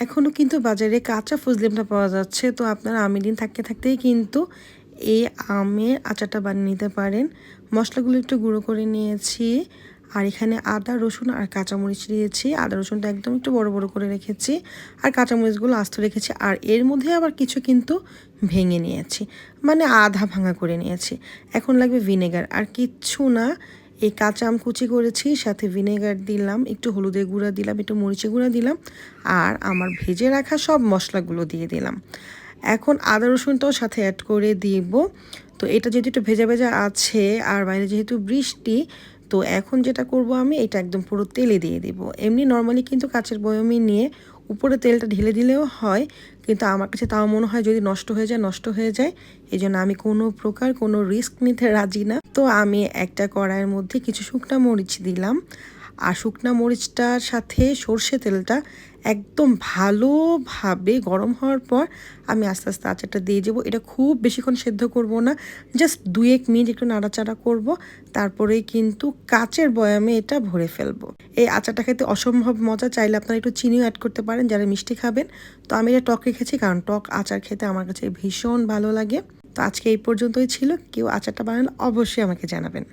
এখনও কিন্তু বাজারে কাঁচা ফজলিমটা পাওয়া যাচ্ছে, তো আপনারা আমের দিন থাকতে থাকতেই কিন্তু এই আমের আচারটা বানিয়ে নিতে পারেন। মশলাগুলো একটু গুঁড়ো করে নিয়েছি, আর এখানে আদা রসুন আর কাঁচামরিচ দিয়েছি। আদা রসুনটা একদম একটু বড় বড় করে রেখেছি, আর কাঁচামরিচগুলো আস্ত রেখেছি। আর এর মধ্যে আবার কিছু কিন্তু ভেঙে নিয়েছি, মানে আধা ভাঙা করে নিয়েছি। এখন লাগবে ভিনেগার, আর কিচ্ছু না। এই কাঁচা আম কুচি করেছি, সাথে ভিনেগার দিলাম, একটু হলুদের গুঁড়া দিলাম, একটু মরিচের গুঁড়া দিলাম, আর আমার ভেজে রাখা সব মশলাগুলো দিয়ে দিলাম। এখন আদা রসুনটাও সাথে অ্যাড করে দিব। তো এটা যেহেতু একটু ভেজা ভেজা আছে, আর বাইরে যেহেতু বৃষ্টি, তো এখন যেটা করব আমি এটা একদম পুরো তেলে দিয়ে দিব। এমনি নর্মালি কিন্তু কাঁচের বয়মে নিয়ে উপরে তেলটা ঢেলে দিলেও হয়, কিন্তু আমার কাছে তাও মনে হয় যদি নষ্ট হয়ে যায় নষ্ট হয়ে যায়, এই জন্য আমি কোনো প্রকার কোনো রিস্ক নিতে রাজি না। তো আমি একটা কড়াইয়ের মধ্যে কিছু শুকনা মরিচ দিলাম, আর শুকনা মরিচটার সাথে সর্ষে তেলটা একদম ভালোভাবে গরম হওয়ার পর আমি আস্তে আস্তে আচারটা দিয়ে দেবো। এটা খুব বেশিক্ষণ সেদ্ধ করব না, জাস্ট 2-1 মিনিট একটু নাড়াচাড়া করব, তারপরেই কিন্তু কাচের বয়ামে এটা ভরে ফেলবো। এই আচারটা খেতে অসম্ভব মজা, চাইলে আপনারা একটু চিনিও অ্যাড করতে পারেন যারা মিষ্টি খাবেন। তো আমি এটা টক রেখেছি, কারণ টক আচার খেতে আমার কাছে ভীষণ ভালো লাগে। তো আজকে এই পর্যন্তই ছিল। কেউ আচারটা বানালে অবশ্যই আমাকে জানাবেন।